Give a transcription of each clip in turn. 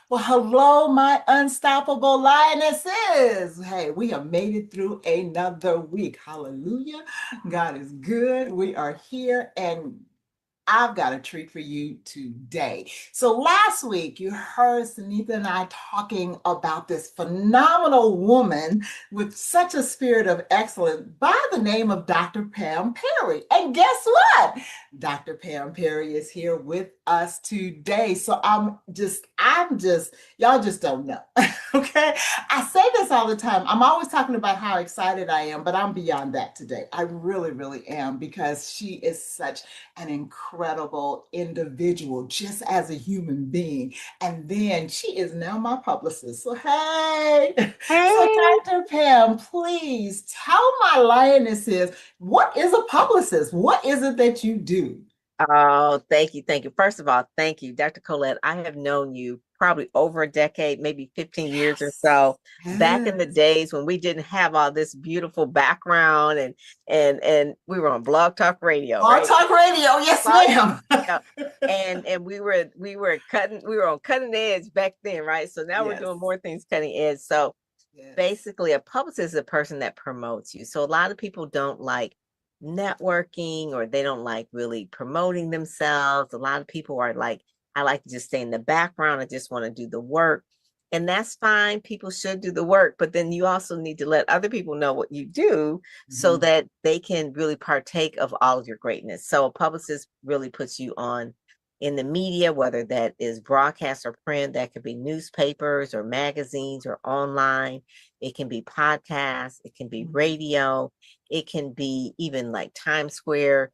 Well, hello, my unstoppable lionesses. Hey, we have made it through another week. Hallelujah. God is good. We are here and I've got a treat for you today. So last week you heard Sunitha and I talking about this phenomenal woman with such a spirit of excellence by the name of Dr. Pam Perry. And guess what? Dr. Pam Perry is here with us today. So y'all just don't know. Okay. I say this all the time. I'm always talking about how excited I am, but I'm beyond that today. I really, really am because she is such an incredible individual just as a human being. And then she is now my publicist. So, hey, so Hey. Dr. Pam, please tell my lionesses, what is a publicist? What is it that you do? Oh, thank you. Thank you. First of all, thank you, Dr. Colette. I have known you probably over a decade, maybe 15 years or Yes. so, back in the Yes. days when we didn't have all this beautiful background and we were on Blog Talk Radio, All right? Talk Radio. Yes, Blog ma'am. yeah. And we were on cutting edge back then, right? So now we're Yes. doing more things cutting edge. So Yes. basically a publicist is a person that promotes you. So a lot of people don't like networking or they don't like really promoting themselves. A lot of people are like, I like to just stay in the background. I just want to do the work. And that's fine. People should do the work, but then you also need to let other people know what you do so Mhm. that they can really partake of all of your greatness. So a publicist really puts you on in the media, whether that is broadcast or print, that could be newspapers or magazines or online. It can be podcasts, it can be Mhm. radio, it can be even like Times Square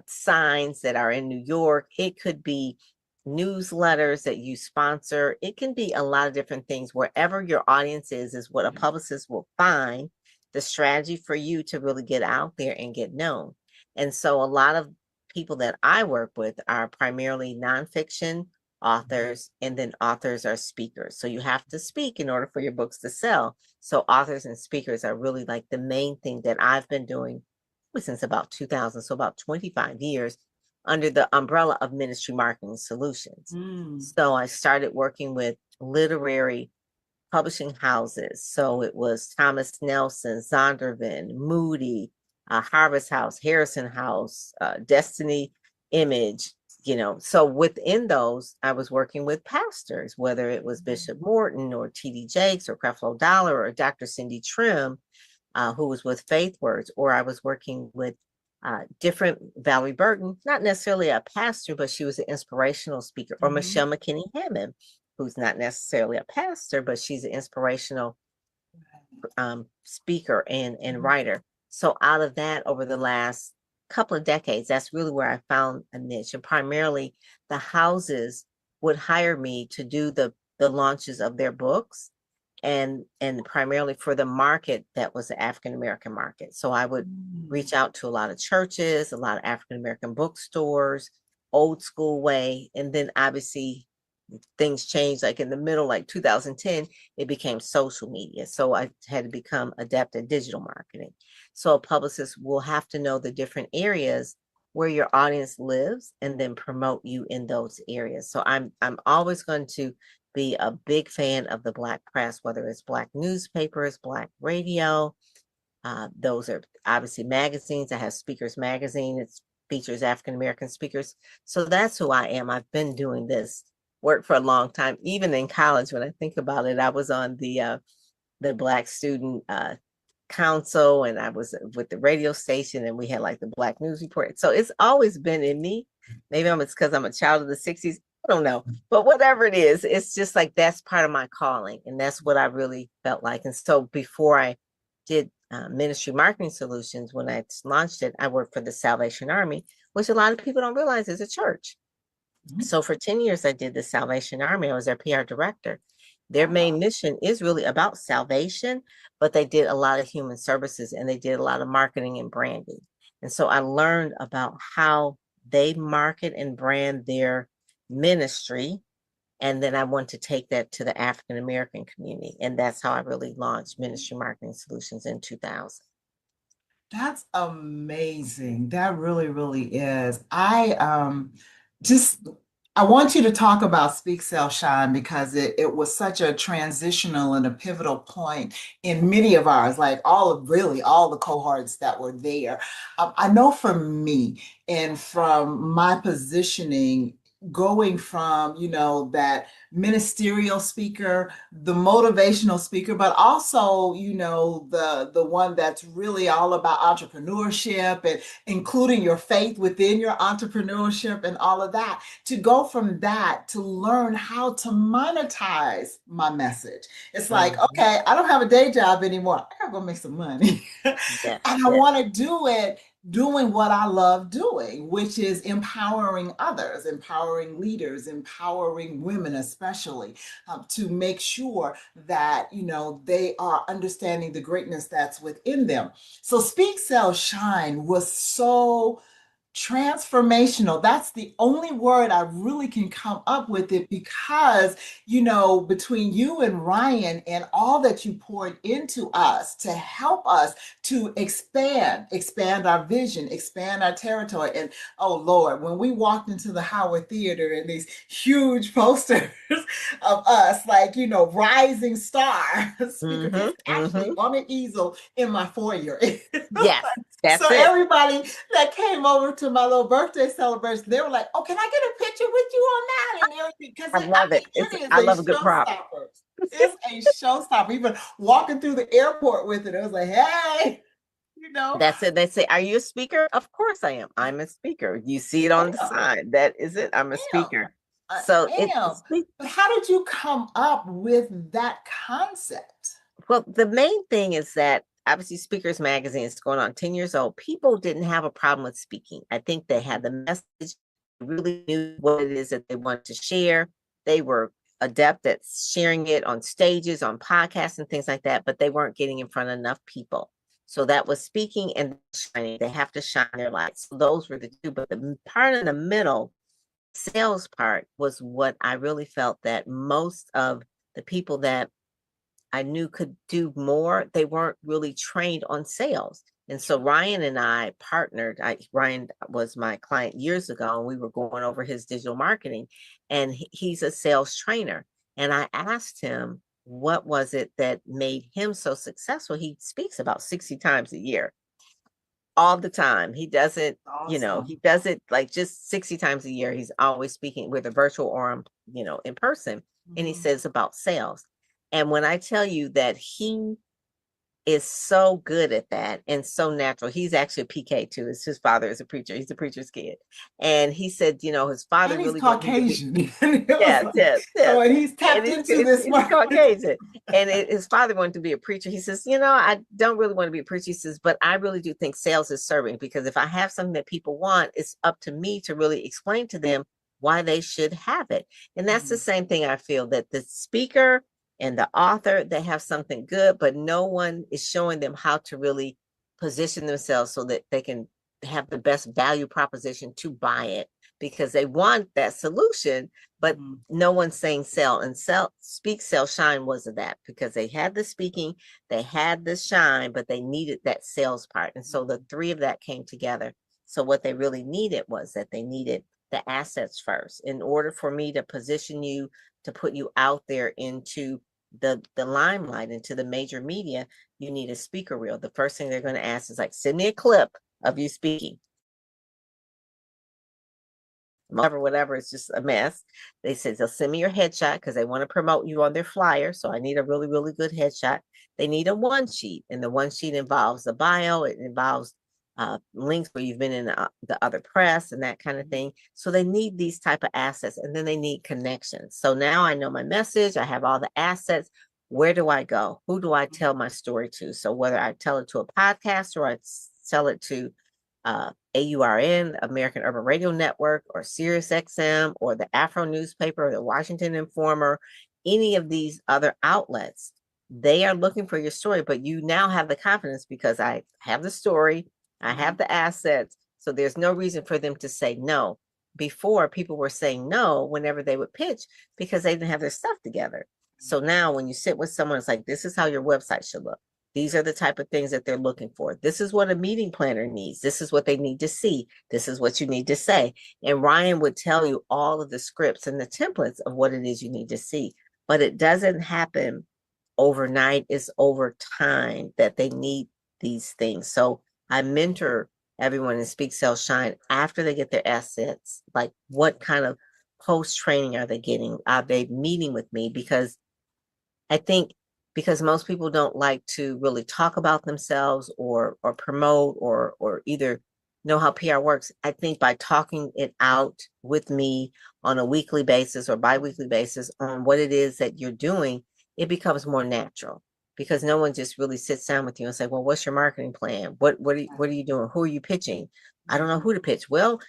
signs that are in New York. It could be newsletters that you sponsor. It can be a lot of different things. Wherever your audience is what a publicist will find the strategy for you to really get out there and get known. And so a lot of people that I work with are primarily nonfiction authors, and then authors are speakers. So you have to speak in order for your books to sell. So authors and speakers are really like the main thing that I've been doing since about 2000, so about 25 years under the umbrella of Ministry Marketing Solutions. Mm. So I started working with literary publishing houses. So it was Thomas Nelson, Zondervan, Moody, Harvest House, Harrison House, Destiny Image. So within those, I was working with pastors, whether it was Bishop Morton or T.D. Jakes or Creflo Dollar or Dr. Cindy Trim, who was with Faith Words, or I was working with different Valerie Burton, not necessarily a pastor, but she was an inspirational speaker, or Mhm. Michelle McKinney Hammond, who's not necessarily a pastor, but she's an inspirational speaker and Mhm. writer. So out of that, over the last couple of decades, that's really where I found a niche. And primarily the houses would hire me to do the launches of their books and primarily for the market that was the African American market. So I would Mm. reach out to a lot of churches, a lot of African American bookstores, old school way, and then obviously things changed like in the middle, like 2010, it became social media. So I had to become adept at digital marketing. So a publicist will have to know the different areas where your audience lives and then promote you in those areas. So I'm always going to be a big fan of the Black press, whether it's Black newspapers, Black radio. Those are obviously magazines. I have Speakers Magazine. It features African American speakers. So that's who I am. I've been doing this work for a long time. Even in college, when I think about it, I was on the Black Student Council, and I was with the radio station, and we had like the Black News Report. So it's always been in me. Maybe it's because I'm a child of the '60s. I don't know, but whatever it is, it's just like that's part of my calling, and that's what I really felt like. And so before I did Ministry Marketing Solutions, when I launched it, I worked for the Salvation Army, which a lot of people don't realize is a church. Mhm. So for 10 years, I did the Salvation Army. I was their PR director. Their Oh, main wow. mission is really about salvation, but they did a lot of human services and they did a lot of marketing and branding. And so I learned about how they market and brand their ministry. And then I want to take that to the African American community. And that's how I really launched Ministry Marketing Solutions in 2000. That's amazing. That really, really is. Just I want you to talk about Speak, Sell, Shine because it was such a transitional and a pivotal point in many of ours, like really all the cohorts that were there. I know for me and from my positioning, going from, that ministerial speaker, the motivational speaker, but also, the one that's really all about entrepreneurship and including your faith within your entrepreneurship and all of that, to go from that to learn how to monetize my message. It's like, Mhm. okay, I don't have a day job anymore. I gotta go make some money. Yes, And I yes. want to do it doing what I love doing, which is empowering others, empowering leaders, empowering women, especially to make sure that, they are understanding the greatness that's within them. So Speak, Sell, Shine was so transformational. That's the only word I really can come up with it because, between you and Ryan and all that you poured into us to help us to expand our vision, expand our territory. And oh Lord, when we walked into the Howard Theater and these huge posters of us, like, rising star speaker, Hmm. it's actually Hmm. on an easel in my foyer. Yes, So that's it. everybody that came over to my little birthday celebration, they were like, "Oh, can I get a picture with you on that?" And everything, because I love it. it is I a love a good prop. showstopper. It's a showstopper. Even walking through the airport with it, it was like, "Hey, you know, That's it. They say, "Are you a speaker?" Of course I am. I'm a speaker. You see it I on the am, side. That is it. I'm a I am, speaker. I So it am." speak. But how did you come up with that concept? Well, the main thing is that obviously Speakers Magazine is going on 10 years old. People didn't have a problem with speaking. I think they had the message, really knew what it is that they wanted to share. They were adept at sharing it on stages, on podcasts, and things like that, but they weren't getting in front of enough people. So that was speaking and shining. They have to shine their lights. So those were the two. But the part in the middle, sales part, was what I really felt that most of the people that I knew could do more, they weren't really trained on sales. And so Ryan and I partnered. Ryan was my client years ago, and we were going over his digital marketing, and he's a sales trainer. And I asked him, what was it that made him so successful? He speaks about 60 times a year, all the time. He doesn't, he Awesome. does it like just 60 times a year. He's always speaking, whether virtual or, in person. And he Mhm. says about sales. And when I tell you that he is so good at that and so natural. He's actually a PK too. His father is a preacher. He's a preacher's kid. And he said, his father And he's really wanted him to be. Caucasian. And it was Yes, like, yes, yes. so, and he's And tapped into this he's market. Caucasian. And his father wanted to be a preacher. He says, I don't really want to be a preacher. He says, but I really do think sales is serving, because if I have something that people want, it's up to me to really explain to them why they should have it. And that's the Mhm. same thing I feel, that the speaker and the author, they have something good, but no one is showing them how to really position themselves so that they can have the best value proposition to buy it, because they want that solution, but Mhm. no one's saying sell. And speak, sell, shine wasn't that, because they had the speaking, they had the shine, but they needed that sales part. And so the three of that came together. So what they really needed was that they needed the assets first. In order for me to position you, to put you out there into the limelight, into the major media, you need a speaker reel. The first thing they're going to ask is like, send me a clip of you speaking. Whatever, it's just a mess. They said they'll send me your headshot because they want to promote you on their flyer. So I need a really, really good headshot. They need a one sheet, and the one sheet involves the bio. It involves links where you've been in the other press and that kind of thing. So they need these type of assets, and then they need connections. So now I know my message. I have all the assets. Where do I go? Who do I tell my story to? So whether I tell it to a podcast or I tell it to AURN, American Urban Radio Network, or Sirius XM, or the Afro newspaper, or the Washington Informer, any of these other outlets, they are looking for your story, but you now have the confidence because I have the story, I have the assets, so there's no reason for them to say no. Before, people were saying no whenever they would pitch because they didn't have their stuff together. So now when you sit with someone, it's like, this is how your website should look. These are the type of things that they're looking for. This is what a meeting planner needs. This is what they need to see. This is what you need to say. And Ryan would tell you all of the scripts and the templates of what it is you need to see. But it doesn't happen overnight. It's over time that they need these things. So I mentor everyone in Speak Sell Shine after they get their assets. Like, what kind of post training are they getting? Are they meeting with me? Because I think because most people don't like to really talk about themselves or promote or either know how PR works. I think by talking it out with me on a weekly basis or biweekly basis on what it is that you're doing, it becomes more natural because no one just really sits down with you and say, "Well, what's your marketing plan? What are you doing? Who are you pitching?" I don't know who to pitch. Well,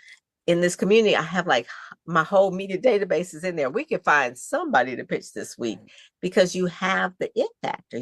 in this community, I have like my whole media database is in there. We can find somebody to pitch this week because you have the it factor.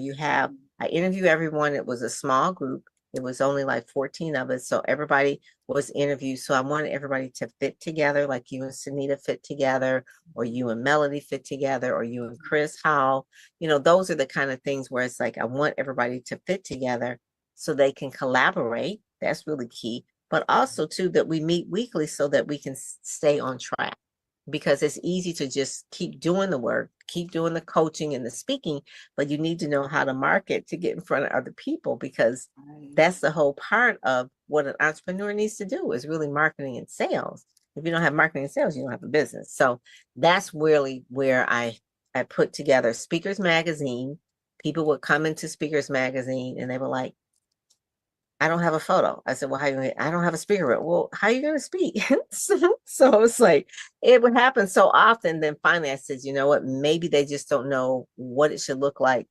I interview everyone. It was a small group. It was only like 14 of us. So everybody was interviewed. So I wanted everybody to fit together, like you and Sunita fit together, or you and Melody fit together, or you and Chris Howell. Those are the kind of things where it's like I want everybody to fit together so they can collaborate. That's really key, but also too that we meet weekly so that we can stay on track, because it's easy to just keep doing the work, keep doing the coaching and the speaking, but you need to know how to market to get in front of other people, because that's the whole part of what an entrepreneur needs to do is really marketing and sales. If you don't have marketing and sales, you don't have a business. So that's really where I put together Speakers Magazine. People would come into Speakers Magazine and they were like, I don't have a photo. I said, well, I don't have a speaker reel. Well, how are you going to speak? So it's like, it would happen so often. Then finally I said, you know what? Maybe they just don't know what it should look like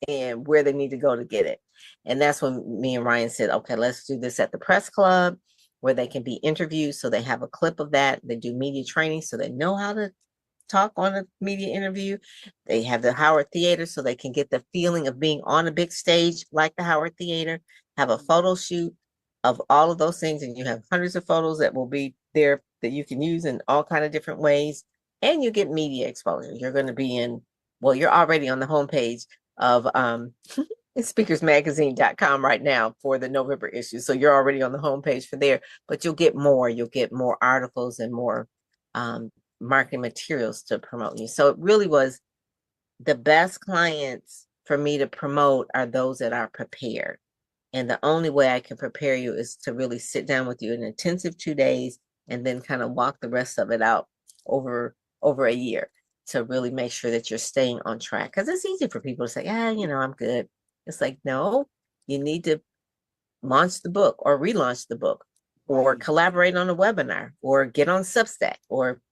and where they need to go to get it. And that's when me and Ryan said, okay, let's do this at the press club where they can be interviewed. So they have a clip of that. They do media training so they know how to talk on a media interview. They have the Howard Theater so they can get the feeling of being on a big stage like the Howard Theater, have a photo shoot of all of those things, and you have hundreds of photos that will be there that you can use in all kind of different ways, and you get media exposure. You're going to be you're already on the homepage of speakersmagazine.com right now for the November issue. So you're already on the homepage for there, but you'll get more articles and more marketing materials to promote you. So it really was the best clients for me to promote are those that are prepared. And the only way I can prepare you is to really sit down with you in an intensive 2 days and then kind of walk the rest of it out over a year to really make sure that you're staying on track. Because it's easy for people to say, I'm good. It's like, no, you need to launch the book or relaunch the book or collaborate on a webinar or get on Substack or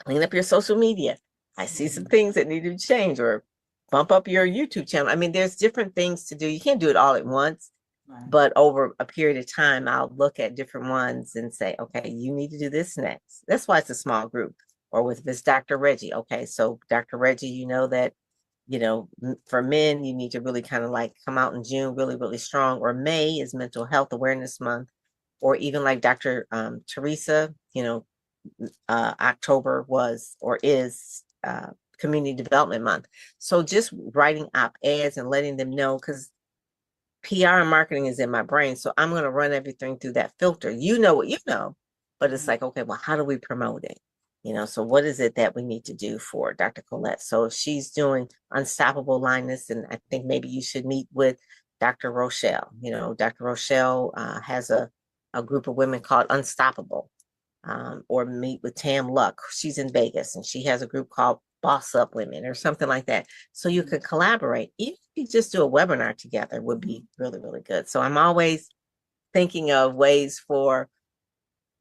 clean up your social media. I see some things that need to change, or bump up your YouTube channel. I mean, there's different things to do. You can't do it all at once, but over a period of time, I'll look at different ones and say, okay, you need to do this next. That's why it's a small group. Or with this Dr. Reggie. Okay, so Dr. Reggie, that, for men, you need to really kind of like come out in June really, really strong. Or May is Mental Health Awareness Month. Or even like Dr. Teresa, October was or is Community Development Month. So just writing op-eds and letting them know, because PR and marketing is in my brain. So I'm going to run everything through that filter. You know what you know, but it's like, okay, well, how do we promote it? So what is it that we need to do for Dr. Colette? So if she's doing Unstoppable Lioness, and I think maybe you should meet with Dr. Rochelle. Dr. Rochelle has a group of women called Unstoppable. Or meet with Tam Luck. She's in Vegas and she has a group called Boss Up Women or something like that. So you could collaborate. Even if you just do a webinar together would be really, really good. So I'm always thinking of ways for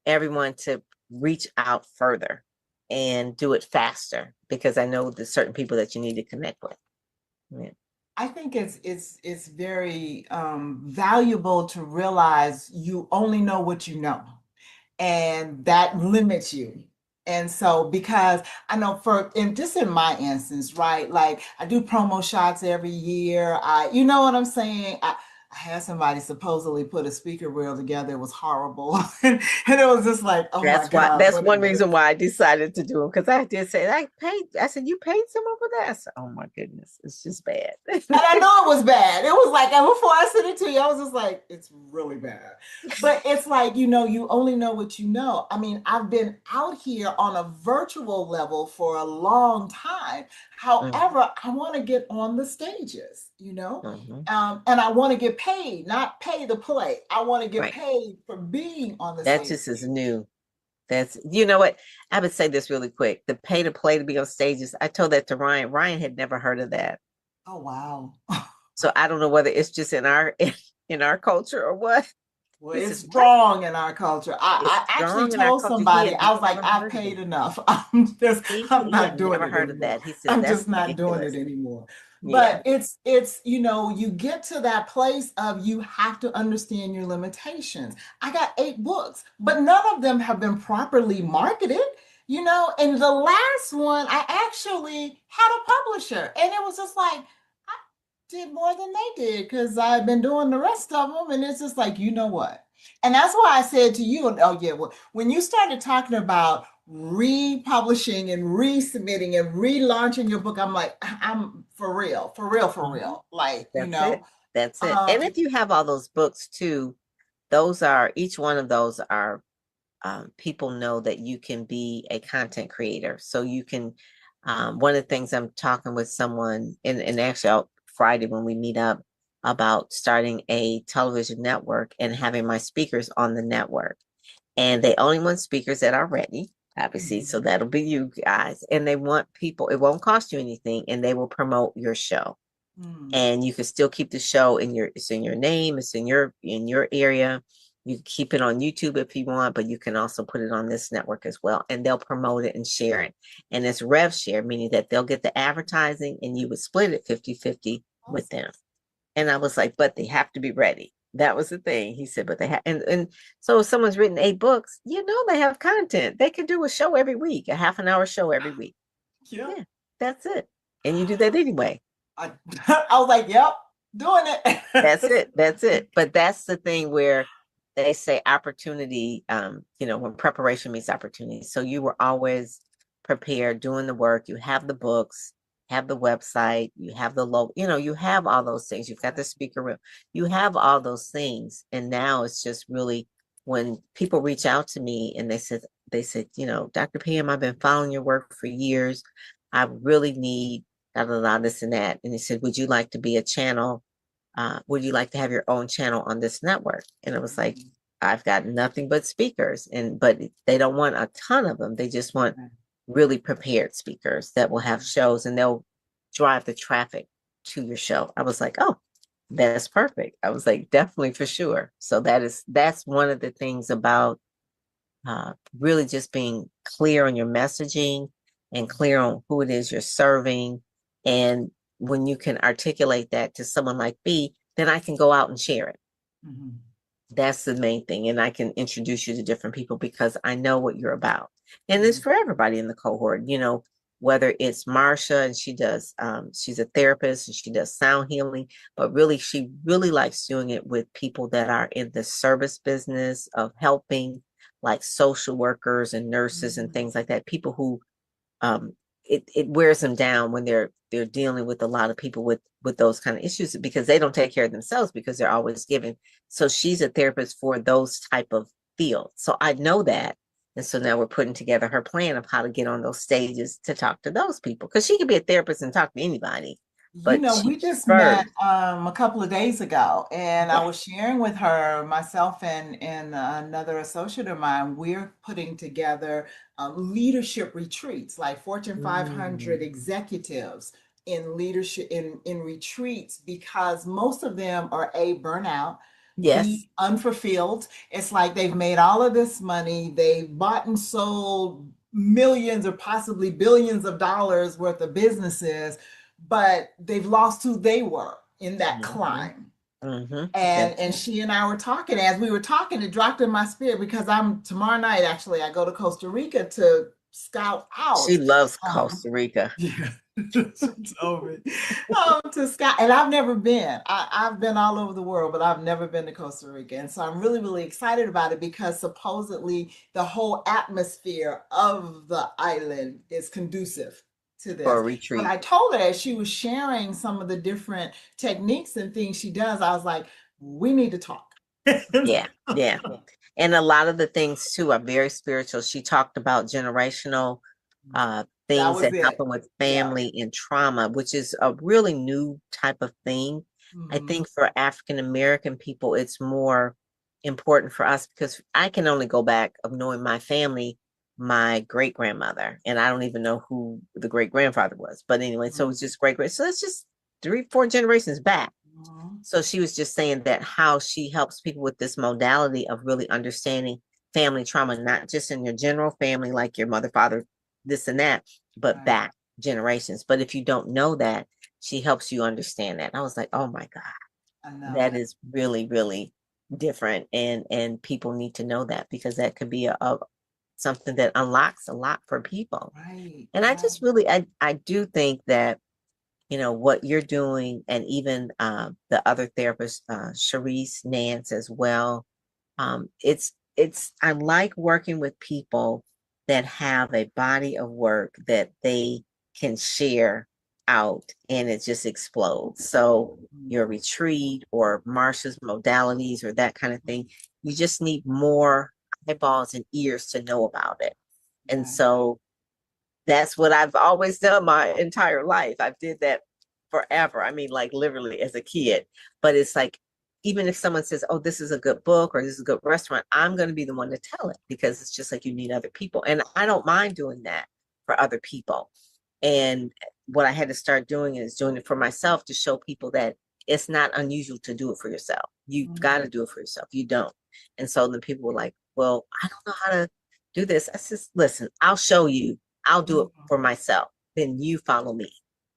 everyone to reach out further and do it faster, because I know there's certain people that you need to connect with. Yeah. I think it's very valuable to realize you only know what you know, and that limits you. And so, because I know in my instance, right? Like I do promo shots every year. You know what I'm saying? I had somebody supposedly put a speaker reel together. It was horrible. And it was just like, oh my That's why. God, That's what is one this? reason why I decided to do them, because I did say I paid. I said, "You paid someone for that?" I said, "Oh my goodness, it's just bad." And I know it was bad. It was like, and before I sent it to you, I was just like, it's really bad. But it's like, you only know what you know. I mean, I've been out here on a virtual level for a long time. Mhm, However, I want to get on the stages. mhm. And I want to get paid, not pay to play. I want to get Right. paid for being on the That stage. just is new. That's, you know what? I would say this really quick. The pay to play to be on stages. I told that to Ryan. Ryan had never heard of that. Oh, wow. So I don't know whether it's just in our in our culture or what. Well, He it's says, "What? strong in our culture. I It's actually strong in our told culture." He somebody, had I was like, never I've heard of paid it. enough. See, I'm he had not doing never it heard of anymore. that. He says, I'm "That's just not doing it ridiculous." anymore. Yeah. But you get to that place of you have to understand your limitations. I got 8 books, but none of them have been properly marketed. And the last one, I actually had a publisher, and it was just like, did more than they did because I've been doing the rest of them. And it's just like, you know what? And that's why I said to you, oh, yeah, well, when you started talking about republishing and resubmitting and relaunching your book, I'm like, I'm for real, for real, for Mhm. real. Like, That's it. That's it. And um, if you have all those books too, those are, each one of those are, people know that you can be a content creator. So you can, one of the things I'm talking with someone and actually Friday when we meet up about starting a television network and having my speakers on the network. And they only want speakers that are ready, obviously. So mhm, that'll be you guys. And they want people, it won't cost you anything, and they will promote your show. mm, And you can still keep the show in your, it's in your name, it's in your area. You can keep it on YouTube if you want, but you can also put it on this network as well, and they'll promote it and share it. And it's rev share, meaning that they'll get the advertising and you would split it 50-50 with awesome. them. And I was like, but they have to be ready. That was the thing. He said, but they have, and so if someone's written 8 books, they have content. They can do a show every week, a half an hour show every week. Yeah. Yeah, that's it. And you do that anyway. I, I was like, yep, doing That's it. it. That's it. But that's the thing where they say opportunity, when preparation meets opportunity. So you were always prepared doing the work. You have the books, have the website, you have the logo, you have all those things. You've got the speaker room, you have all those things. And now it's just really when people reach out to me and they said, Dr. Pam, I've been following your work for years. I really need da da da this and that. And he said, would you like to be a channel? Would you like to have your own channel on this network? And it was like, I've got nothing but speakers, but they don't want a ton of them. They just want really prepared speakers that will have shows and they'll drive the traffic to your show. I was like, oh, that's perfect. I was like, definitely for sure. So that's one of the things about really just being clear on your messaging and clear on who it is you're serving. And when you can articulate that to someone like me, then I can go out and share it. Mhm. That's the main thing. And I can introduce you to different people because I know what you're about. And it's Mhm. for everybody in the cohort, whether it's Marsha and she's a therapist and she does sound healing, but really, she really likes doing it with people that are in the service business of helping, like social workers and nurses and Mhm. things like that, people who um, it wears them down when they're dealing with a lot of people with those kind of issues because they don't take care of themselves because they're always giving. So she's a therapist for those type of fields. So I know that. And so now we're putting together her plan of how to get on those stages to talk to those people because she could be a therapist and talk to anybody, but she We just met prefers. a couple of days ago, and I Yeah. was sharing with her, myself and another associate of mine, we're putting together leadership retreats, like Fortune 500 Mm, executives in leadership in retreats, because most of them are A, burnout, yes. B, unfulfilled. It's like they've made all of this money, they've bought and sold millions or possibly billions of dollars worth of businesses, but they've lost who they were in that Hmm. climb. Hmm. And she and I were talking. As we were talking, it dropped in my spirit because I'm tomorrow night, actually, I go to Costa Rica to scout She out. loves Um, Costa Rica. yeah. She told me. To Scott, and I've never been. I've been all over the world, but I've never been to Costa Rica. And so I'm really, really excited about it because supposedly the whole atmosphere of the island is conducive to For this. a But retreat. I told her as she was sharing some of the different techniques and things she does, I was like, we need to talk. Yeah, yeah. And a lot of the things too are very spiritual. She talked about generational That things was that it. happen with Yeah. family and trauma, which is a really new type of thing. I Mhm. think for African American people, it's more important for us because I can only go back of knowing my family, my great grandmother, and I don't even know who the great grandfather was. But anyway, so Mhm. it's just great great. So it's just three, four generations back. Mhm. So she was just saying that how she helps people with this modality of really understanding family trauma, not just in your general family, like your mother, father, this and that, but Right. back generations. But if you don't know that, she helps you understand that. And I was like, oh my God, I that know. is really, really different. And people need to know that because that could be a something that unlocks a lot for people. Right. And I Right. just really I do think that what you're doing, and even the other therapist, Sharice Nance as well. It's I like working with people that have a body of work that they can share out and it just explodes. So your Mhm. retreat or Marsha's modalities or that kind of thing, you just need more eyeballs and ears to know about it. And Right. so that's what I've always done my entire life. I did that forever. I mean, like literally as a kid. But it's like, even if someone says, oh, this is a good book or this is a good restaurant, I'm going to be the one to tell it because it's just like you need other people. And I don't mind doing that for other people. And what I had to start doing is doing it for myself to show people that it's not unusual to do it for yourself. You've got Mhm. to do it for yourself. You don't. And so then people were like, well, I don't know how to do this. I said, listen, I'll show you. I'll do it Mhm. for myself. Then you follow me.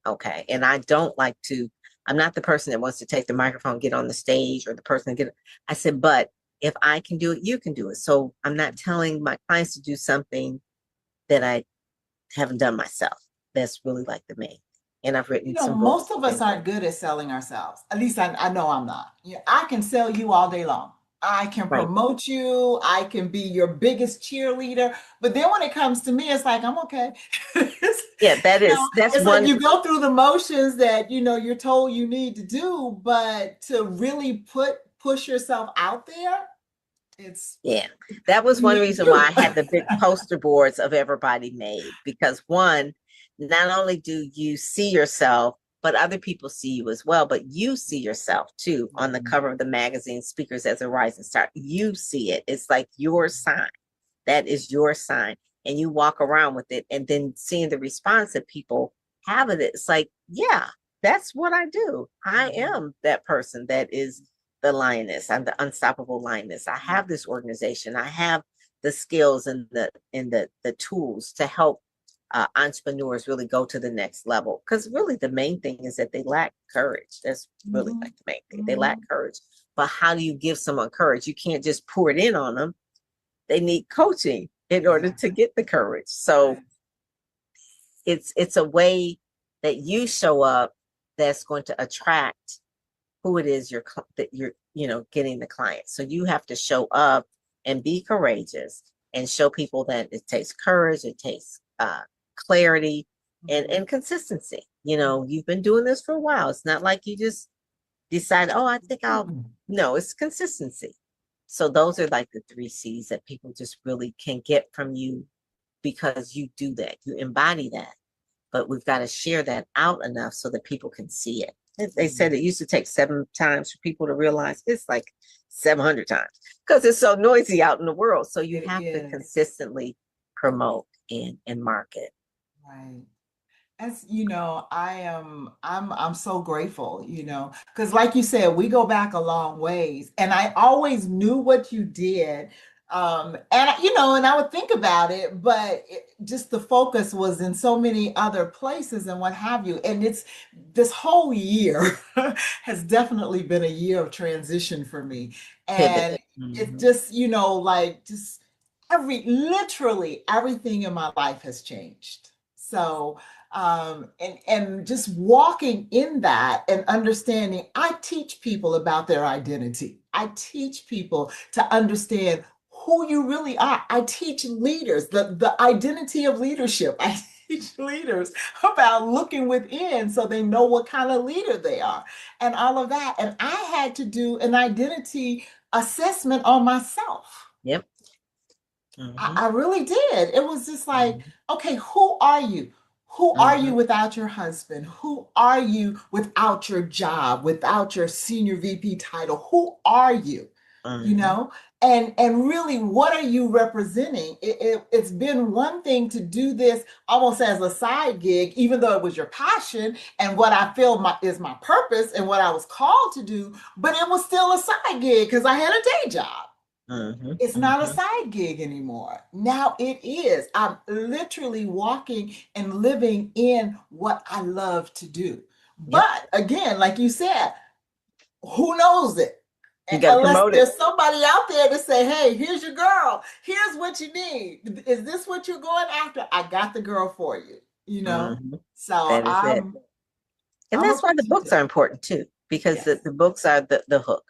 Okay. And I don't like to, I'm not the person that wants to take the microphone, get on the stage, or the person that get, I said, but if I can do it, you can do it. So I'm not telling my clients to do something that I haven't done myself. That's really like the main. And I've written some Most books of us and aren't things. good at selling ourselves. At least I know I'm not. I can sell you all day long. I can Right. promote you. I can be your biggest cheerleader. But then when it comes to me, it's like, I'm okay. Yeah, that's It's like one. you go through the motions that, you're told you need to do, but to really push yourself out there, it's Yeah, that was one me and reason why you. I had the big poster boards of everybody made because one, not only do you see yourself, but other people see you as well. But you see yourself too on the cover of the magazine, Speakers as a Rising Star. You see it. It's like your sign. That is your sign. And you walk around with it and then seeing the response that people have of it. It's like, yeah, that's what I do. I am that person that is the lioness. I'm the unstoppable lioness. I have this organization. I have the skills and the tools to help entrepreneurs really go to the next level. Because really, the main thing is that they lack courage. That's really Mhm. like the main thing. They lack Mhm. courage. But how do you give someone courage? You can't just pour it in on them. They need coaching in order to Exactly. get the courage. So Right. it's a way that you show up that's going to attract who it is that you're getting the client. So you have to show up and be courageous and show people that it takes courage, it takes clarity and consistency. You've been doing this for a while. It's not like you just decide, oh, I think I'll. Mhm. No, it's consistency. So those are like the three C's that people just really can get from you because you do that. You embody that. But we've got to share that out enough so that people can see it. They said it used to take 7 times for people to realize it's like 700 times because it's so noisy out in the world. So you It have to is. consistently promote and market. Right. As I am I'm so grateful, because like you said, we go back a long ways. And I always knew what you did. And I would think about it, but just the focus was in so many other places and what have you. And it's this whole year has definitely been a year of transition for me. Pivot. And it's Mhm. just, like just literally everything in my life has changed. So And just walking in that and understanding. I teach people about their identity. I teach people to understand who you really are. I teach leaders the identity of leadership. I teach leaders about looking within so they know what kind of leader they are and all of that. And I had to do an identity assessment on myself. Yep. I really did. It was just like, Mhm. okay, who are you? Who are you Mhm. without your husband? Who are you without your job, without your senior VP title? Who are you? You Mhm. know, and really, what are you representing? It's been one thing to do this almost as a side gig, even though it was your passion and what I feel is my purpose and what I was called to do, but it was still a side gig because I had a day job. Mhm. It's not a Mhm. side gig anymore. Now it is. I'm literally walking and living in what I love to do. Yep. But again, like you said, who knows it? You got to Unless promote it. there's somebody out there to say, hey, here's your girl. Here's what you need. Is this what you're going after? I got the girl for you, you know? Mhm. So That is it. And I'm that's why the books appreciative. are important too, because Yes. the books are the hook.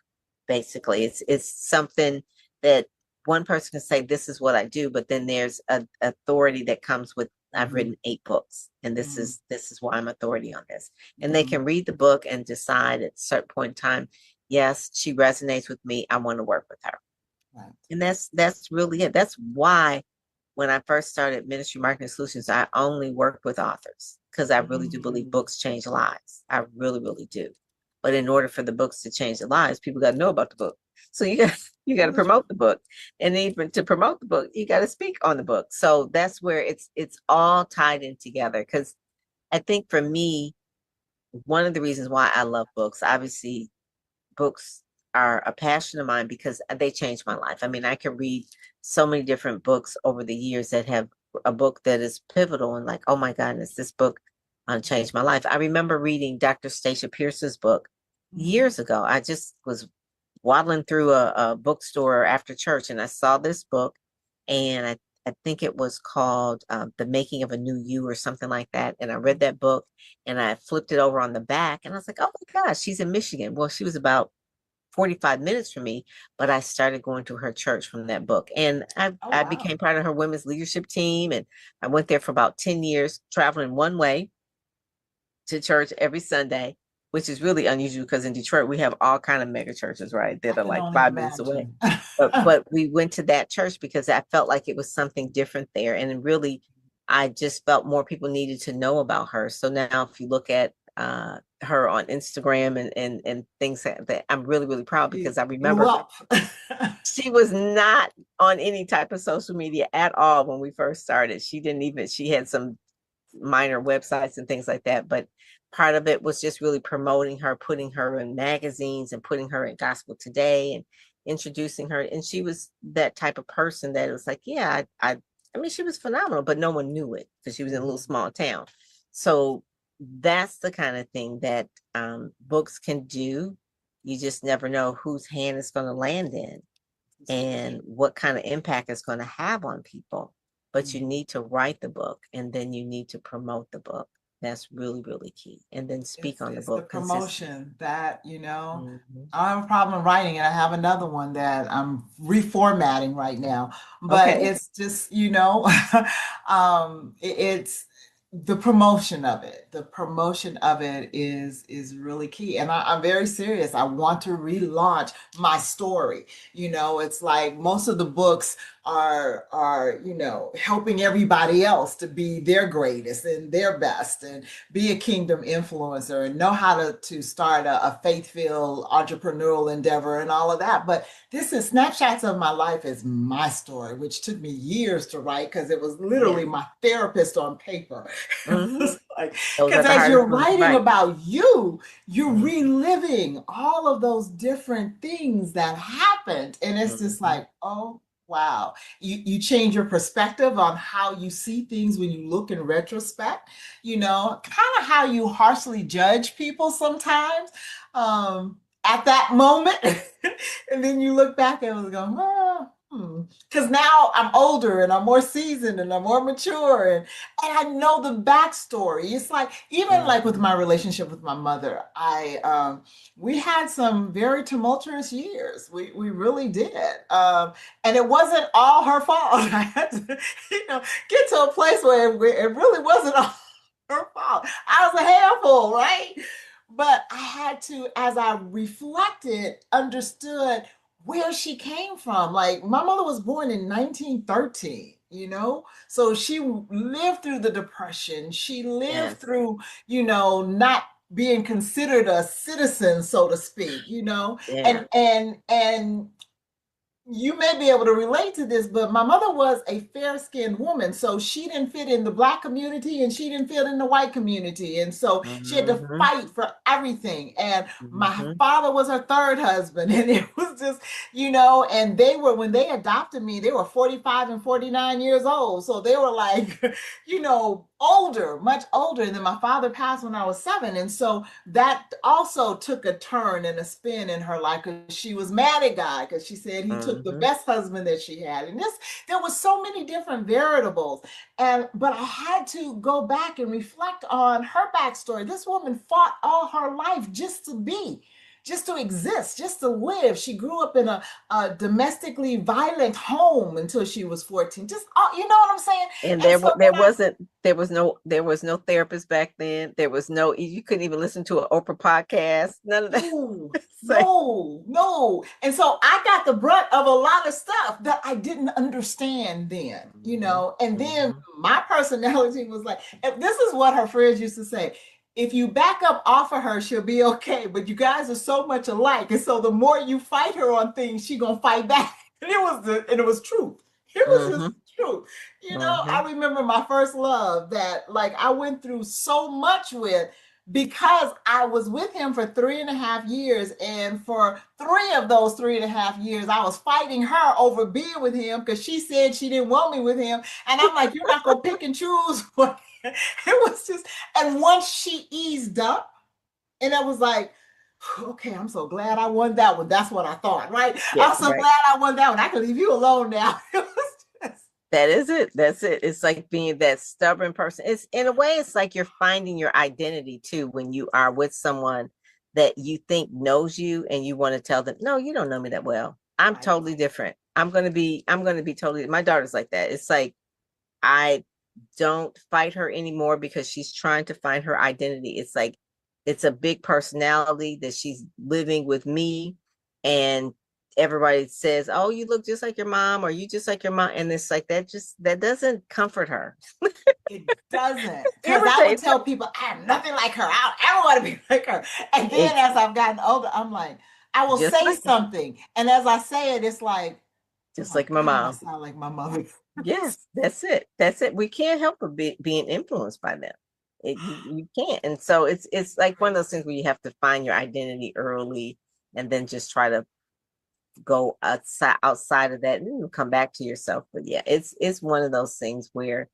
Basically, it's something that one person can say, this is what I do, but then there's a authority that comes with, I've Mm-hmm. written 8 books, and Mm-hmm. this is why I'm authority on this. And they Mm-hmm. can read the book and decide at a certain point in time, yes, she resonates with me. I want to work with her. Right. And that's really it. That's why when I first started Ministry Marketing Solutions, I only worked with authors because I really do believe Mm-hmm. books change lives. I really, really do. But in order for the books to change the lives, people got to know about the book. So you got to promote the book, and even to promote the book, you got to speak on the book. So that's where it's all tied in together. Because I think for me, one of the reasons why I love books, obviously, books are a passion of mine because they changed my life. I mean, I can read so many different books over the years that have a book that is pivotal and like, oh my goodness, this book changed my life. I remember reading Dr. Stacia Pierce's book Mm-hmm. years ago. I just was waddling through a bookstore after church and I saw this book and I think it was called The Making of a New You or something like that. And I read that book and I flipped it over on the back and I was like, oh my gosh, she's in Michigan. Well, she was about 45 minutes from me, but I started going to her church from that book. And Oh, I wow. became part of her women's leadership team. And I went there for about 10 years, traveling one way to church every Sunday, which is really unusual because in Detroit we have all kind of mega churches, right? I That are can like only 5 minutes away. imagine. But we went to that church because I felt like it was something different there. And really I just felt more people needed to know about her. So now if you look at her on Instagram and things that I'm really, really proud She because I blew remember up. she was not on any type of social media at all when we first started. She didn't even, she had some minor websites and things like that. But part of it was just really promoting her, putting her in magazines and putting her in Gospel Today and introducing her. And she was that type of person that it was like, yeah, I mean, she was phenomenal, but no one knew it because she was in a little small town. So that's the kind of thing that books can do. You just never know whose hand it's going to land in and what kind of impact it's going to have on people. But you need to write the book and then you need to promote the book. That's really, really key. And then speak on the It's the book consistently. promotion that, Mhm. I don't have a problem writing it. I have another one that I'm reformatting right now, but Okay. it's just, it's the promotion of it. The promotion of it is really key. And I'm very serious. I want to relaunch my story. It's like most of the books are helping everybody else to be their greatest and their best and be a kingdom influencer and know how to start a faith-filled entrepreneurial endeavor and all of that. But this is snapshots of my life is my story, which took me years to write because it was literally Yes. my therapist on paper. Hmm. Like, Those are because the as hardest you're ones to writing write. about you, you're Hmm. reliving all of those different things that happened. And it's just Hmm. like, oh, wow. You change your perspective on how you see things when you look in retrospect, kind of how you harshly judge people sometimes at that moment. And then you look back and go, oh. Because now I'm older and I'm more seasoned and I'm more mature and I know the backstory. It's like even like with Mhm. my relationship with my mother, I we had some very tumultuous years. We really did. And it wasn't all her fault. I had to, get to a place where it really wasn't all her fault. I was a handful, right? But I had to, as I reflected, understood where she came from. Like my mother was born in 1913, so she lived through the Depression. She lived Yes. through, not being considered a citizen, so to speak, Yeah. and you may be able to relate to this, but my mother was a fair-skinned woman, so she didn't fit in the Black community and she didn't fit in the white community. And so she had to Mhm. fight for everything. And my Mhm. father was her third husband. And it was just, and when they adopted me, they were 45 and 49 years old. So they were like, older, much older. And then my father passed when I was 7. And so that also took a turn and a spin in her life because she was mad at God because she said he took the Mhm. best husband that she had. And there was so many different variables. But I had to go back and reflect on her backstory. This woman fought all her life just to exist, just to live. She grew up in a domestically violent home until she was 14. Just, you know what I'm saying? And And so there when I wasn't there was no therapist back then. There was no, you couldn't even listen to an Oprah podcast. None of that. No, It's like, no, no. And so I got the brunt of a lot of stuff that I didn't understand then, mhm. And then Mhm. my personality was like, and this is what her friends used to say. If you back up off of her, she'll be okay. But you guys are so much alike. And so the more you fight her on things, she gonna fight back. And it was truth. It was just Mhm. truth. I Mhm. remember my first love that like I went through so much with because I was with him for 3.5 years. And for 3 of those 3.5 years, I was fighting her over being with him because she said she didn't want me with him. And I'm like, you're not going to pick and choose. It was just, and once she eased up, and I was like, okay, I'm so glad I won that one. That's what I thought, right? Yeah, I'm so right. glad I won that one. I can leave you alone now. It was just, That is it. That's it. It's like being that stubborn person. It's in a way, it's like you're finding your identity too when you are with someone that you think knows you and you want to tell them, no, you don't know me that well. I'm right. totally different. I'm gonna be totally, my daughter's like that. It's like I don't fight her anymore because she's trying to find her identity. It's like it's a big personality that she's living with me, and everybody says, "Oh, you look just like your mom," or "You just like your mom," and it's like that doesn't comfort her. It doesn't. Because I would Irritates her. tell people, I am nothing like her. I don't ever want to be like her. And then It's as I've gotten older, I'm like, I will just say like her, something. And as I say it, it's like, oh just my like my God, I mom. sound like my mother. Yes, that's it. That's it. We can't help but being influenced by them. You can't. And so it's like one of those things where you have to find your identity early and then just try to go outside of that and then you come back to yourself. But yeah, it's one of those things where,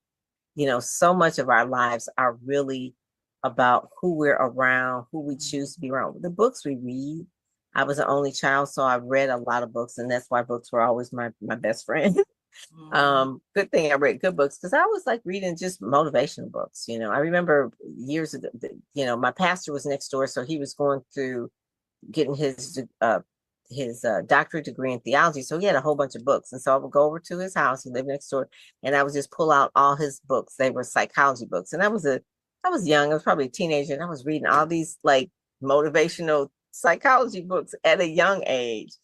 so much of our lives are really about who we're around, who we choose to be around. The books we read. I was an only child, so I read a lot of books, and that's why books were always my best friend. Mhm. Good thing I read good books because I was like reading just motivational books. I remember years ago, my pastor was next door, so he was going through getting his doctorate degree in theology. So he had a whole bunch of books. And so I would go over to his house, he lived next door, and I would just pull out all his books. They were psychology books. And I was young, I was probably a teenager, and I was reading all these like motivational psychology books at a young age.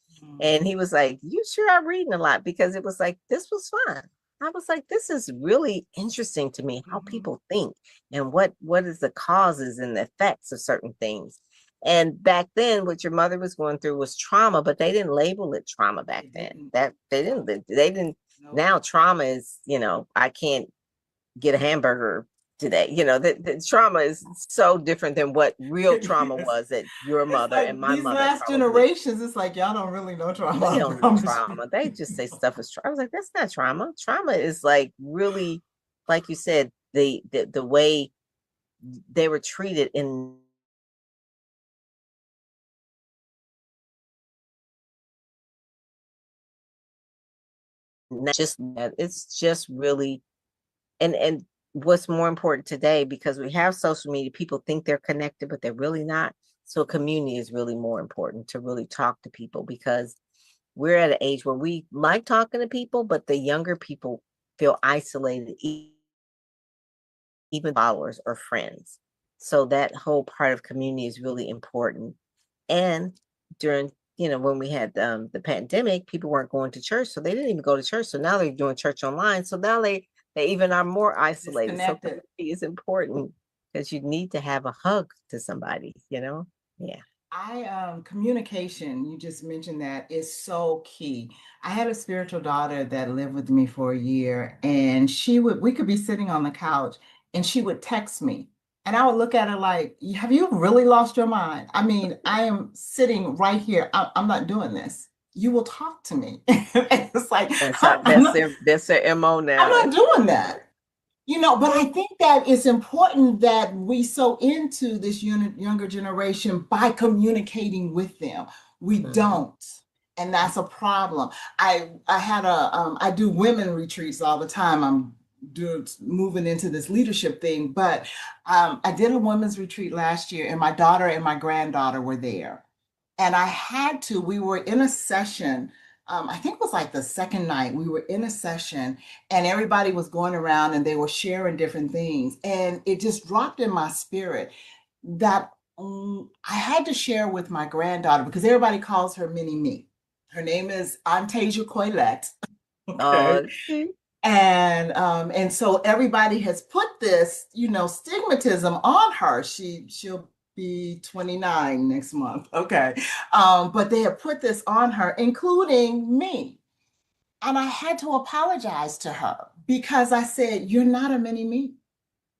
And Mhm. he was like, "You sure are reading a lot?" Because it was like, this was fun. I was like, this is really interesting to me how Mhm. people think and what is the causes and the effects of certain things. And back then, what your mother was going through was trauma, but they didn't label it trauma back They then. didn't. That Nope. they didn't. Nope. Now trauma is, I can't get a hamburger today. The trauma is so different than what real It trauma is. was that your It's mother and like my these mother last probably. generations, it's like y'all don't really know They trauma, I don't know promise you. trauma. They just say stuff is trauma. I was like, that's not trauma. Trauma is like really, like you said, the way they were treated in not just that, it's just really, and what's more important today, because we have social media, people think they're connected, but they're really not. So community is really more important, to really talk to people, because we're at an age where we like talking to people, but the younger people feel isolated, even followers or friends. So that whole part of community is really important. And during, when we had the pandemic, people weren't going to church, so they didn't even go to church. So now they're doing church online. So now they even are more isolated. So Disconnected. community is important, because you need to have a hug to somebody. Yeah. Communication, you just mentioned that, is so key. I had a spiritual daughter that lived with me for a year, and we could be sitting on the couch and she would text me. And I would look at her like, have you really lost your mind? I mean, I am sitting right here. I'm not doing this. You will talk to me. It's like, That's how I'm that's not, their MO I'm now. not doing that. But I think that it's important that we so into this younger generation by communicating with them. We Mhm. don't, and that's a problem. I do women retreats all the time. Moving into this leadership thing, but I did a women's retreat last year, and my daughter and my granddaughter were there, and we were in a session. I think it was like the second night we were in a session, and everybody was going around and they were sharing different things. And it just dropped in my spirit that I had to share with my granddaughter, because everybody calls her Mini Me. Her name is Antasia Coilette. Okay. Okay. And so everybody has put this, stigmatism on her. She'll be 29 next month. Okay. But they have put this on her, including me. And I had to apologize to her because I said, "You're not a mini me.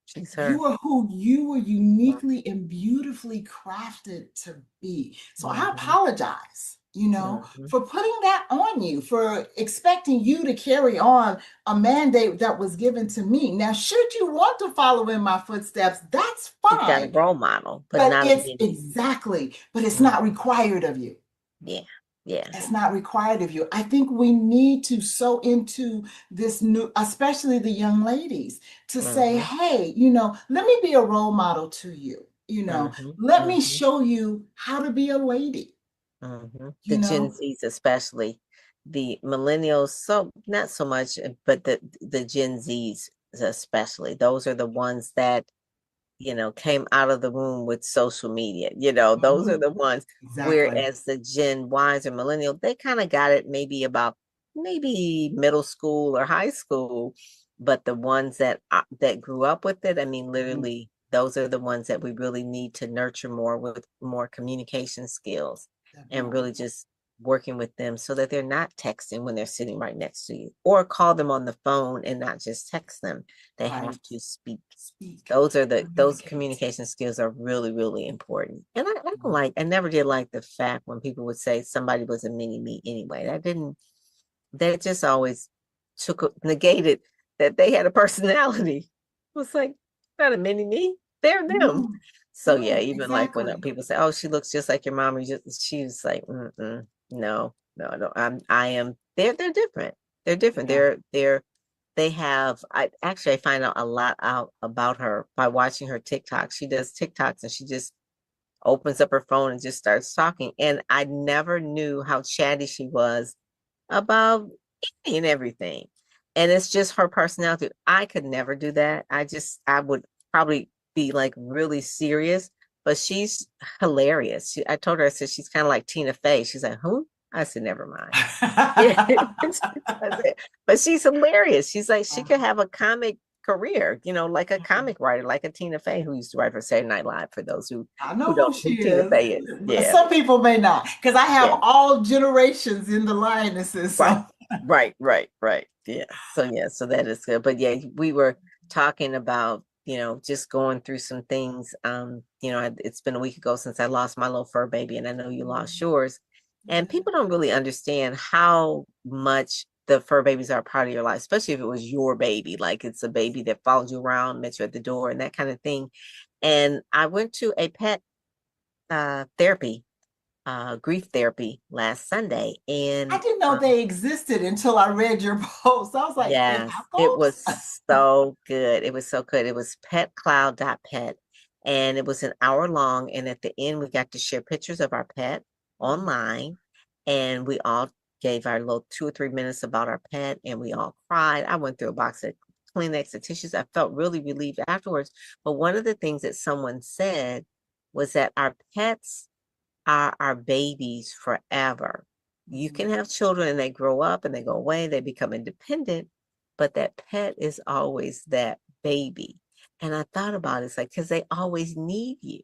She's her. You are who you were uniquely and beautifully crafted to be." So I Mhm. apologize, Mhm. for putting that on you, for expecting you to carry on a mandate that was given to me. Now, should you want to follow in my footsteps, that's She's got a fine. role model, but But not a it's mini. exactly, but it's Mhm. not required of you. Yeah. Yeah. It's not required of you. I think we need to so into this new, especially the young ladies, to say, Mhm. hey, let me be a role model to you. Mhm. Let me Mhm. show you how to be a lady, The you Gen know? Zs, especially the millennials, so not so much, but the Gen Zs especially. Those are the ones that came out of the womb with social media. Those are Mhm. the ones. Exactly. Whereas the Gen Ys or millennial, they kind of got it maybe about maybe middle school or high school, but the ones that grew up with it, I mean, Mhm. literally, those are the ones that we really need to nurture more, with more communication skills, and Definitely. really just working with them so that they're not texting when they're sitting right next to you, or call them on the phone and not just text them. They have Right. to speak. Speak, Those communicate. communication skills are really, really important. And I never did like the fact when people would say somebody was a mini me anyway. That just always negated that they had a personality. It was like, not a mini me, they're them. No, So yeah, no, even like when exactly. people say, "Oh, she looks just like your mom," she's like, "Mm-mm, no, no, no, I am." They're different. They're different. Yeah. They have. I find out a lot out about her by watching her TikTok. She does TikToks, and she just opens up her phone and just starts talking. And I never knew how chatty she was about anything and everything. And it's just her personality. I could never do that. I would probably be like really serious, but she's hilarious. I told her, I said, she's kind of like Tina Fey. She's like, who? I said, never mind. Yeah. I said, but she's hilarious. She's like, she could have a comic career, like a comic writer, like a Tina Fey who used to write for Saturday Night Live, for those I who know don't who know who she Tina is. Fey is. Yeah. Some people may not, because I have Yeah. all generations in the Lionesses. Right. So Right. Yeah. So that is good. But yeah, we were talking about, just going through some things. It's been a week ago since I lost my little fur baby, and I know you lost yours. And yeah. people don't really understand how much the fur babies are a part of your life, especially if it was your baby, like it's a baby that followed you around, met you at the door, and that kind of thing. And I went to a pet therapy grief therapy last Sunday. I And didn't know they existed until I read your post. I was like, they have yes, it was those? so good. It was so good. It was petcloud.pet, and it was an hour long. And at the end, we got to share pictures of our pet online, and we all gave our little 2 or 3 minutes about our pet, and we all cried. I went through a box of Kleenex and tissues. I felt really relieved afterwards. But one of the things that someone said was that our pets are our babies forever. You Mhm. can have children and they grow up and they go away, they become independent, but that pet is always that baby. And I thought about it, it's like, because they always need you.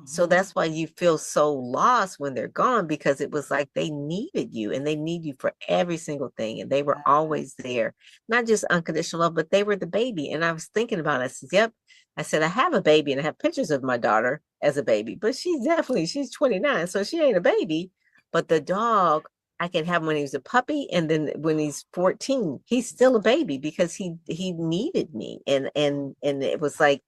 So Mhm. that's why you feel so lost when they're gone, because it was like they needed you and they need you for every single thing. And they were always there, not just unconditional love, but they were the baby. And I was thinking about it. I said, yep. I said, I have a baby and I have pictures of my daughter as a baby, but she's 29. So she ain't a baby. But the dog, I can have him when he was a puppy. And then when he's 14, he's still a baby because he needed me. And it was like,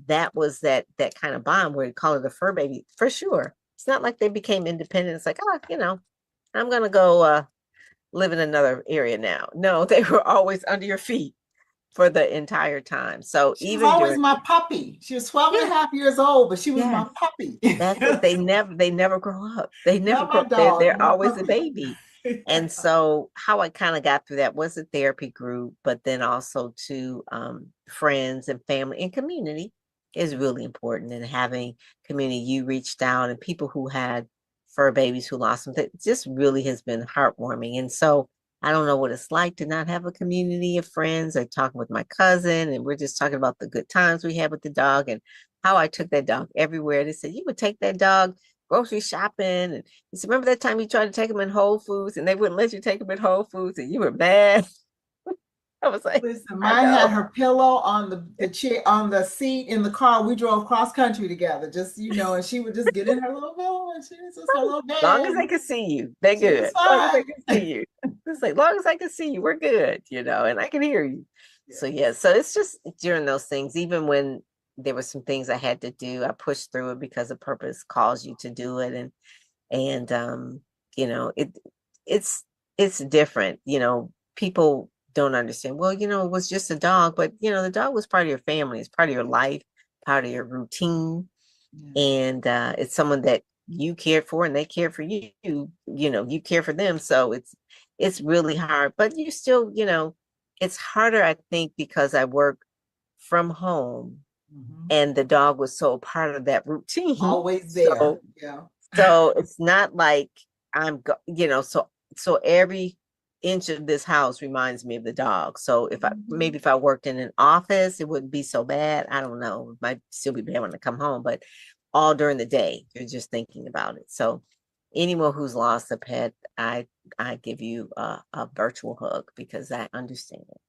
that was that kind of bond where you call it a fur baby for sure. It's not like they became independent. It's like, I'm gonna go live in another area now. No, they were always under your feet for the entire time. So She was even always during, my puppy. She was 12 and a yeah, half years old, but she was my yes, puppy. that's it. They never grow up. They never Not grow my up. dog, They're my always a puppy. baby. And so how I kind of got through that was a therapy group, but then also to friends and family and community is really important. And having community, you reached out and people who had fur babies who lost them, that just really has been heartwarming. And so I don't know what it's like to not have a community of friends. I talking with my cousin and we're just talking about the good times we had with the dog and how I took that dog everywhere. They said, you would take that dog grocery shopping. And he said, remember that time you tried to take him in Whole Foods and they wouldn't let you take him in Whole Foods and you were mad? I was like, Listen, I mine had know. her pillow on the chair on the seat in the car. We drove cross country together, just and she would just get in her little pillow and she was just her little Long as bed. they can see you, they're She was good. Long as they can fine. see you. It's like, long as I can see you, we're good, and I can hear you. So yeah, Yes. so it's just during those things, even when there were some things I had to do, I pushed through it because the purpose calls you to do it. And you know, it's it's different. People don't understand. Well, it was just a dog, but the dog was part of your family, it's part of your life, part of your routine, Yes. and it's someone that you cared for and they cared for you. You care for them, so it's really hard. But you still, it's harder, I think, because I work from home Mhm. and the dog was so part of that routine. Always there. So Yeah. so it's not like so every inch of this house reminds me of the dog. So Mhm. if I worked in an office, it wouldn't be so bad. I don't know. It might still be bad when I come home, but all during the day, you're just thinking about it. So anyone who's lost a pet, I give you a virtual hug because I understand it.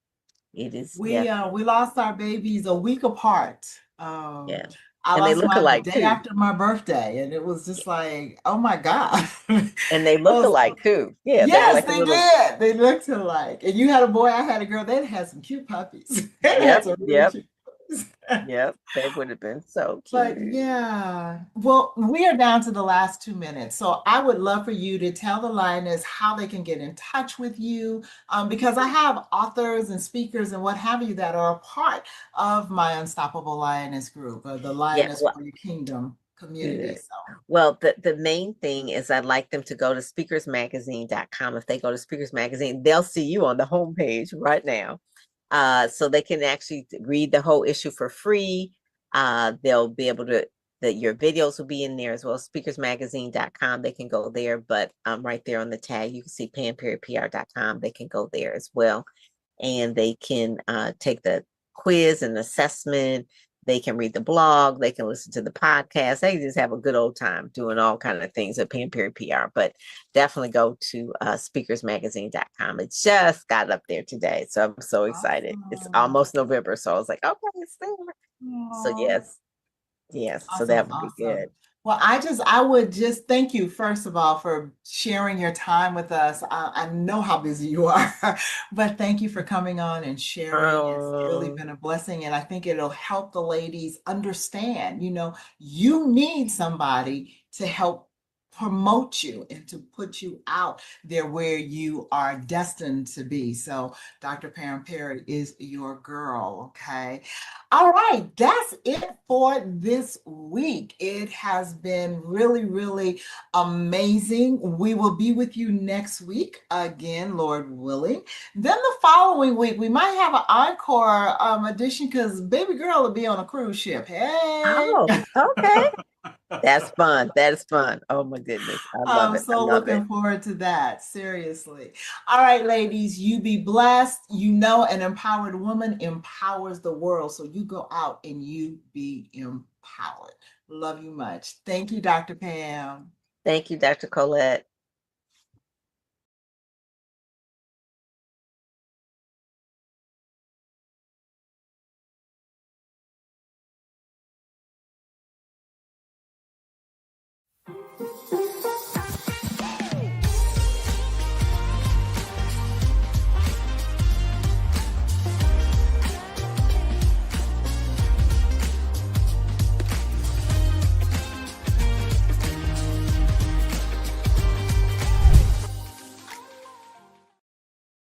It is We lost our babies a week apart. yeah. I And they lost look mine the alike day too. after my birthday, and it was just like, oh my God. And they I look was, alike too. Yeah, they were yes, like a they little. did. They looked alike. And you had a boy, I had a girl. They had some cute puppies. They had Yep, some really yep. cute puppies. Yep, they would have been so But cute. yeah, well, we are down to the last 2 minutes. So I would love for you to tell the lioness how they can get in touch with you, because I have authors and speakers and what have you that are a part of my Unstoppable Lioness group, the Yeah, Lioness well, Warrior Kingdom community. good. So Well, the main thing is I'd like them to go to speakersmagazine.com. If they go to Speakers Magazine, they'll see you on the homepage right now. So they can actually read the whole issue for free. They'll be able to that your videos will be in there as well. Speakersmagazine.com. They can go there, but right there on the tag, you can see pr.com. They can go there as well. And they can take the quiz and assessment. They can read the blog. They can listen to the podcast. They just have a good old time doing all kind of things at Pan Period PR. But definitely go to speakersmagazine.com. It just got up there today. So I'm so excited. It's awesome. almost November. So I was like, okay, it's there. So Aw. yes, yes. So Awesome, that would be awesome. good. Well, I would just thank you, first of all, for sharing your time with us. I know how busy you are, but thank you for coming on and sharing. It's really Um, been a blessing. And I think it'll help the ladies understand, you need somebody to help promote you and to put you out there where you are destined to be. So Dr. Pam Perry is your girl, okay? All right, that's it for this week. It has been really, really amazing. We will be with you next week again, Lord willing. Then the following week, we might have an encore edition because baby girl will be on a cruise ship. Hey. Oh, okay. That's fun. That is fun. Oh my goodness. I love I'm it. I so love it. looking forward to that. Seriously. All right, ladies, you be blessed. You know, an empowered woman empowers the world. So you go out and you be empowered. Love you much. Thank you, Dr. Pam. Thank you, Dr. Colette.